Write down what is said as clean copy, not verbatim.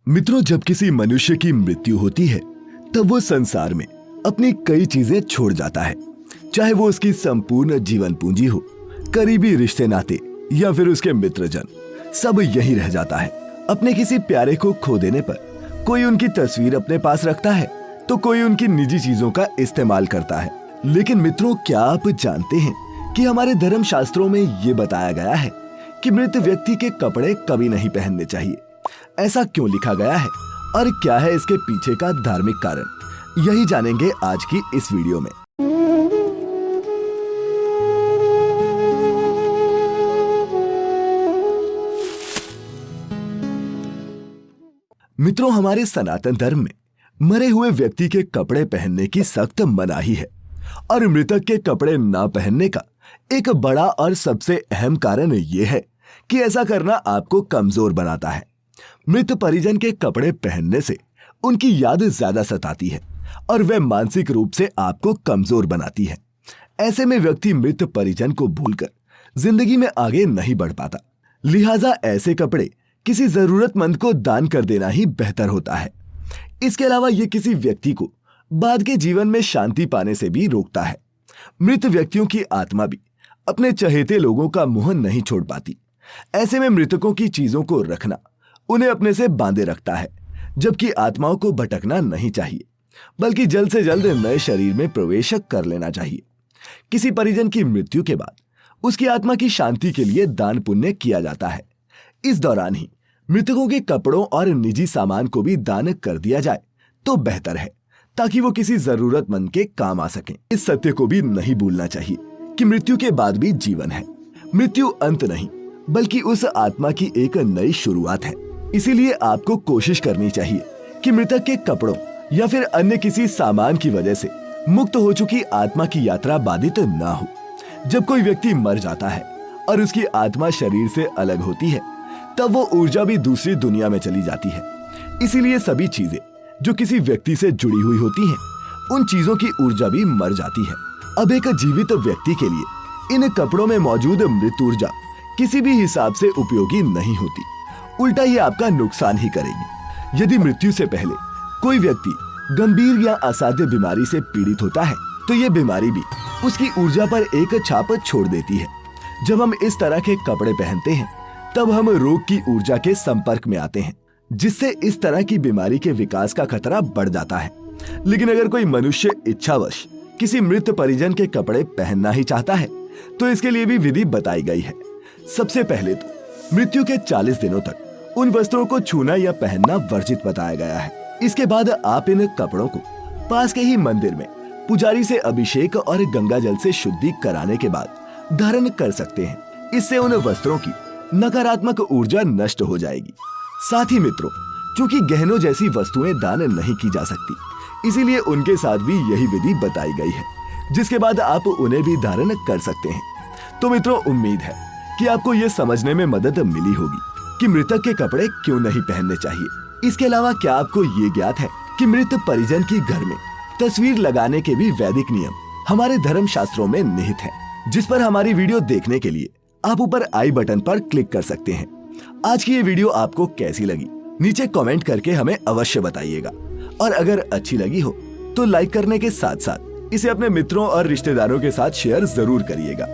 मित्रों, जब किसी मनुष्य की मृत्यु होती है तब वो संसार में अपनी कई चीजें छोड़ जाता है। चाहे वो उसकी संपूर्ण जीवन पूंजी हो, करीबी रिश्ते नाते या फिर उसके मित्रजन, सब यही रह जाता है। अपने किसी प्यारे को खो देने पर कोई उनकी तस्वीर अपने पास रखता है तो कोई उनकी निजी चीजों का इस्तेमाल करता है। लेकिन मित्रों, क्या आप जानते हैं कि हमारे धर्म शास्त्रों में ये बताया गया है कि मृत व्यक्ति के कपड़े कभी नहीं पहनने चाहिए। ऐसा क्यों लिखा गया है और क्या है इसके पीछे का धार्मिक कारण, यही जानेंगे आज की इस वीडियो में। मित्रों, हमारे सनातन धर्म में मरे हुए व्यक्ति के कपड़े पहनने की सख्त मनाही है और मृतक के कपड़े ना पहनने का एक बड़ा और सबसे अहम कारण यह है कि ऐसा करना आपको कमजोर बनाता है। मृत परिजन के कपड़े पहनने से उनकी याद ज्यादा सताती है और वह मानसिक रूप से आपको कमजोर बनाती है। ऐसे में व्यक्ति मृत परिजन को भूलकर जिंदगी में आगे नहीं बढ़ पाता। लिहाजा ऐसे कपड़े किसी जरूरतमंद को दान कर देना ही बेहतर होता है। इसके अलावा यह किसी व्यक्ति को बाद के जीवन में शांति पाने से भी रोकता है। मृत व्यक्तियों की आत्मा भी अपने चहेते लोगों का मुंह नहीं छोड़ पाती। ऐसे में मृतकों की चीजों को रखना उन्हें अपने से बांधे रखता है, जबकि आत्माओं को भटकना नहीं चाहिए, बल्कि जल्द से जल्द नए शरीर में प्रवेश कर लेना चाहिए। किसी परिजन की मृत्यु के बाद उसकी आत्मा की शांति के लिए दान पुण्य किया जाता है। इस दौरान ही मृतकों के कपड़ों और निजी सामान को भी दान कर दिया जाए तो बेहतर है, ताकि वो किसी जरूरतमंद के काम आ सकें। इस सत्य को भी नहीं भूलना चाहिए कि मृत्यु के बाद भी जीवन है। मृत्यु अंत नहीं, बल्कि उस आत्मा की एक नई शुरुआत है। इसीलिए आपको कोशिश करनी चाहिए कि मृतक के कपड़ों या फिर अन्य किसी सामान की वजह से मुक्त हो चुकी आत्मा की यात्रा बाधित ना हो। जब कोई व्यक्ति मर जाता है और उसकी आत्मा शरीर से अलग होती है, तब वो ऊर्जा भी दूसरी दुनिया में चली जाती है। इसीलिए सभी चीजें जो किसी व्यक्ति से जुड़ी हुई होती हैं, उन चीजों की ऊर्जा भी मर जाती है। अब एक जीवित व्यक्ति के लिए इन कपड़ों में मौजूद मृत ऊर्जा किसी भी हिसाब से उपयोगी नहीं होती, उल्टा ये आपका नुकसान ही करेगी। यदि मृत्यु से पहले कोई व्यक्ति गंभीर या असाध्य बीमारी से पीड़ित होता है तो ये बीमारी भी उसकी ऊर्जा पर एक छाप छोड़ देती है। जब हम इस तरह के कपड़े पहनते हैं तब हम रोग की ऊर्जा के संपर्क में आते हैं, जिससे इस तरह की बीमारी के विकास का खतरा बढ़ जाता है। लेकिन अगर कोई मनुष्य इच्छावश किसी मृत परिजन के कपड़े पहनना ही चाहता है तो इसके लिए भी विधि बताई गई है। सबसे पहले तो मृत्यु के 40 दिनों तक उन वस्त्रों को छूना या पहनना वर्जित बताया गया है। इसके बाद आप इन कपड़ों को पास के ही मंदिर में पुजारी से अभिषेक और गंगा जल से शुद्धि कराने के बाद धारण कर सकते हैं। इससे उन वस्त्रों की नकारात्मक ऊर्जा नष्ट हो जाएगी। साथ ही मित्रों, चूंकि गहनों जैसी वस्तुएं दान नहीं की जा सकती, इसीलिए उनके साथ भी यही विधि बताई गई है, जिसके बाद आप उन्हें भी धारण कर सकते हैं। तो मित्रों, उम्मीद है कि आपको ये समझने में मदद मिली होगी कि मृतक के कपड़े क्यों नहीं पहनने चाहिए। इसके अलावा क्या आपको ये ज्ञात है कि मृत परिजन की घर में तस्वीर लगाने के भी वैदिक नियम हमारे धर्म शास्त्रों में निहित है, जिस पर हमारी वीडियो देखने के लिए आप ऊपर आई बटन पर क्लिक कर सकते हैं। आज की ये वीडियो आपको कैसी लगी, नीचे कमेंट करके हमें अवश्य बताइएगा। और अगर अच्छी लगी हो तो लाइक करने के साथ साथ इसे अपने मित्रों और रिश्तेदारों के साथ शेयर जरूर करिएगा।